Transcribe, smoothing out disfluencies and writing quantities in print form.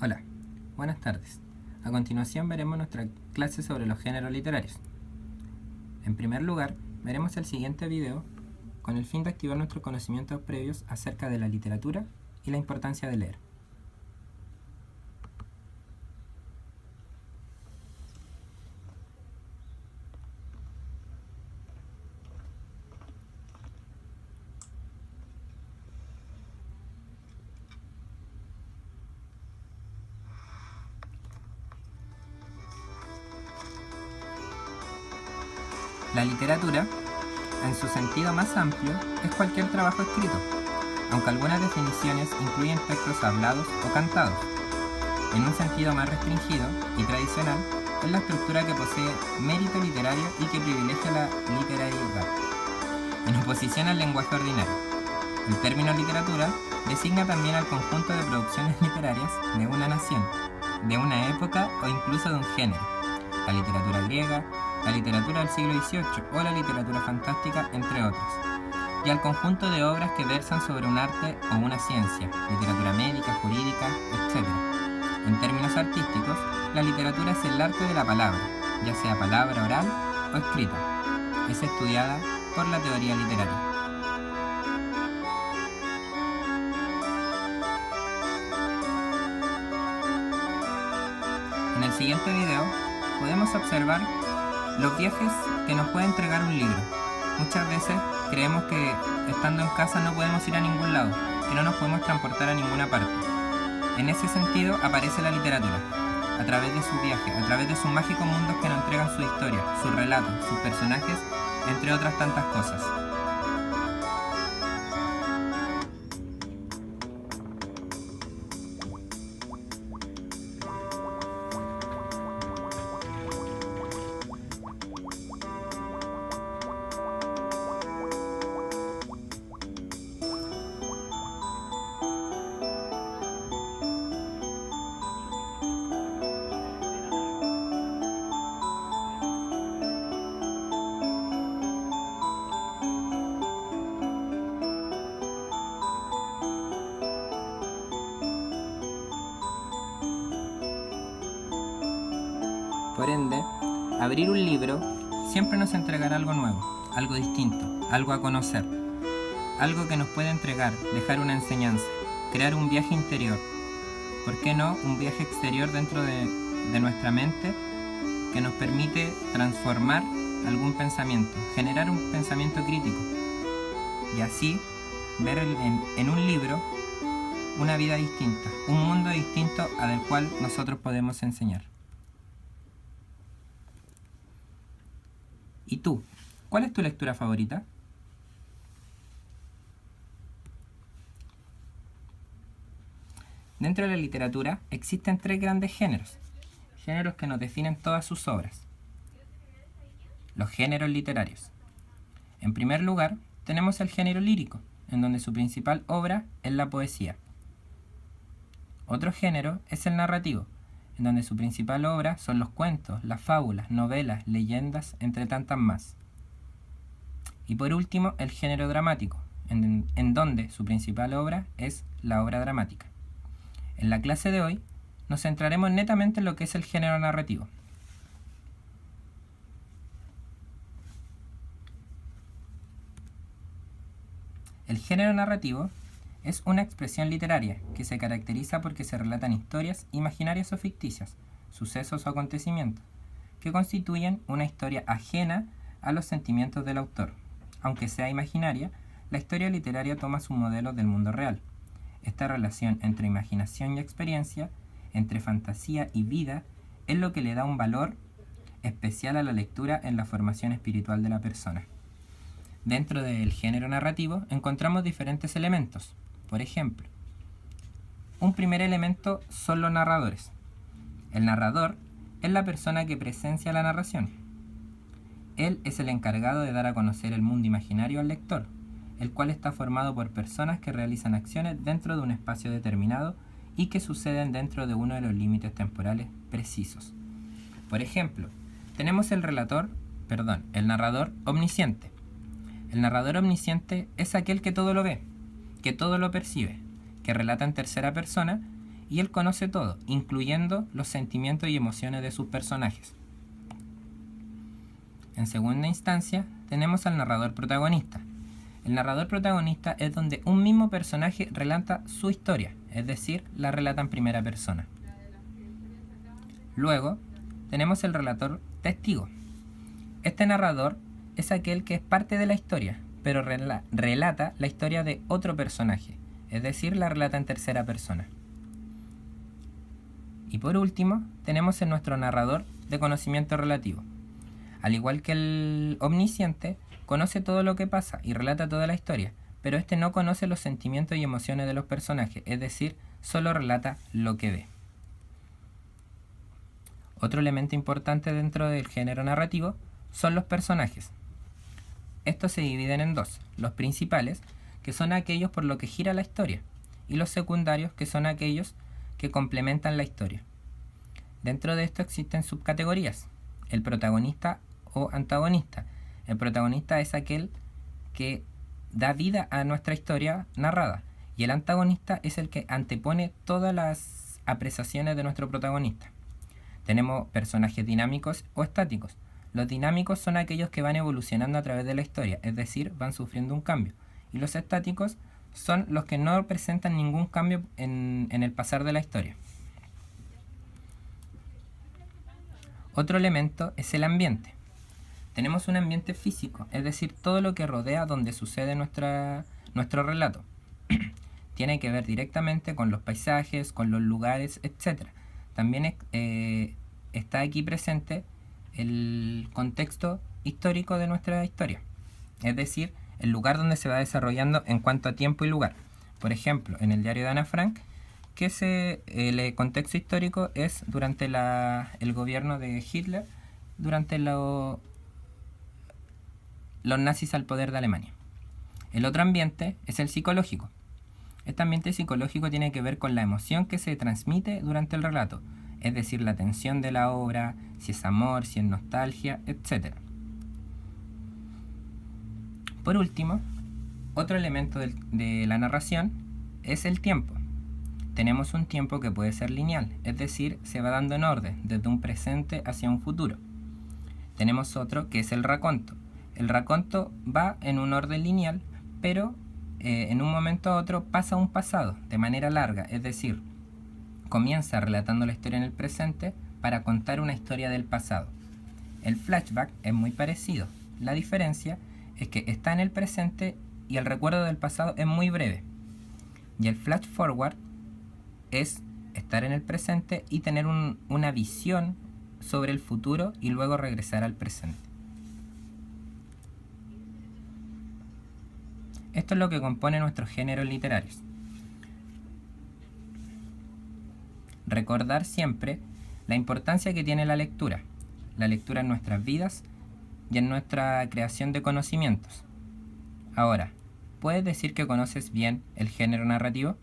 Hola, buenas tardes. A continuación veremos nuestra clase sobre los géneros literarios. En primer lugar, veremos el siguiente video con el fin de activar nuestros conocimientos previos acerca de la literatura y la importancia de leer. La literatura, en su sentido más amplio, es cualquier trabajo escrito, aunque algunas definiciones incluyen textos hablados o cantados. En un sentido más restringido y tradicional, es la estructura que posee mérito literario y que privilegia la literariedad, en oposición al lenguaje ordinario. El término literatura designa también al conjunto de producciones literarias de una nación, de una época o incluso de un género. La literatura griega, la literatura del siglo XVIII o la literatura fantástica, entre otros, y al conjunto de obras que versan sobre un arte o una ciencia, literatura médica, jurídica, etc. En términos artísticos, la literatura es el arte de la palabra, ya sea palabra oral o escrita. Es estudiada por la teoría literaria. En el siguiente video podemos observar los viajes que nos puede entregar un libro. Muchas veces creemos que estando en casa no podemos ir a ningún lado, que no nos podemos transportar a ninguna parte. En ese sentido aparece la literatura, a través de sus viajes, a través de sus mágicos mundos que nos entregan su historia, sus relatos, sus personajes, entre otras tantas cosas. Por ende, abrir un libro siempre nos entregará algo nuevo, algo distinto, algo a conocer, algo que nos puede entregar, dejar una enseñanza, crear un viaje interior. ¿Por qué no un viaje exterior dentro de nuestra mente que nos permite transformar algún pensamiento, generar un pensamiento crítico y así ver en un libro una vida distinta, un mundo distinto al cual nosotros podemos enseñar? ¿Y tú? ¿Cuál es tu lectura favorita? Dentro de la literatura existen tres grandes géneros que nos definen todas sus obras. Los géneros literarios. En primer lugar, tenemos el género lírico, en donde su principal obra es la poesía. Otro género es el narrativo, en donde su principal obra son los cuentos, las fábulas, novelas, leyendas, entre tantas más. Y por último, el género dramático, en donde su principal obra es la obra dramática. En la clase de hoy nos centraremos netamente en lo que es el género narrativo. El género narrativo es una expresión literaria que se caracteriza porque se relatan historias imaginarias o ficticias, sucesos o acontecimientos, que constituyen una historia ajena a los sentimientos del autor. Aunque sea imaginaria, la historia literaria toma su modelo del mundo real. Esta relación entre imaginación y experiencia, entre fantasía y vida, es lo que le da un valor especial a la lectura en la formación espiritual de la persona. Dentro del género narrativo encontramos diferentes elementos. Por ejemplo, un primer elemento son los narradores. El narrador es la persona que presencia la narración. Él es el encargado de dar a conocer el mundo imaginario al lector, el cual está formado por personas que realizan acciones dentro de un espacio determinado y que suceden dentro de uno de los límites temporales precisos. Por ejemplo, tenemos el narrador omnisciente. El narrador omnisciente es aquel que todo lo ve, que todo lo percibe, que relata en tercera persona y él conoce todo, incluyendo los sentimientos y emociones de sus personajes. En segunda instancia, tenemos al narrador protagonista. El narrador protagonista es donde un mismo personaje relata su historia, es decir, la relata en primera persona. Luego, tenemos el relator testigo. Este narrador es aquel que es parte de la historia, pero relata la historia de otro personaje, es decir, la relata en tercera persona. Y por último, tenemos nuestro narrador de conocimiento relativo. Al igual que el omnisciente, conoce todo lo que pasa y relata toda la historia, pero este no conoce los sentimientos y emociones de los personajes, es decir, solo relata lo que ve. Otro elemento importante dentro del género narrativo son los personajes. Estos se dividen en dos: los principales, que son aquellos por lo que gira la historia, y los secundarios, que son aquellos que complementan la historia. Dentro de esto existen subcategorías: el protagonista o antagonista. El protagonista es aquel que da vida a nuestra historia narrada, y el antagonista es el que antepone todas las apreciaciones de nuestro protagonista. Tenemos personajes dinámicos o estáticos. Los dinámicos son aquellos que van evolucionando a través de la historia, es decir, van sufriendo un cambio. Y los estáticos son los que no presentan ningún cambio en el pasar de la historia. Otro elemento es el ambiente. Tenemos un ambiente físico, es decir, todo lo que rodea donde sucede nuestro relato. Tiene que ver directamente con los paisajes, con los lugares, etc. También está aquí presente el contexto histórico de nuestra historia, es decir, el lugar donde se va desarrollando en cuanto a tiempo y lugar. Por ejemplo, en el diario de Ana Frank, el contexto histórico es durante el gobierno de Hitler, durante los nazis al poder de Alemania. El otro ambiente es el psicológico. Este ambiente psicológico tiene que ver con la emoción que se transmite durante el relato, es decir, la tensión de la obra, si es amor, si es nostalgia, etc. Por último, otro elemento de la narración es el tiempo. Tenemos un tiempo que puede ser lineal, es decir, se va dando en orden, desde un presente hacia un futuro. Tenemos otro que es el raconto. El raconto va en un orden lineal, pero en un momento a otro pasa a un pasado, de manera larga, es decir, comienza relatando la historia en el presente para contar una historia del pasado. El flashback es muy parecido. La diferencia es que está en el presente y el recuerdo del pasado es muy breve. Y el flash forward es estar en el presente y tener una visión sobre el futuro y luego regresar al presente. Esto es lo que compone nuestros géneros literarios. Recordar siempre la importancia que tiene la lectura en nuestras vidas y en nuestra creación de conocimientos. Ahora, ¿puedes decir que conoces bien el género narrativo?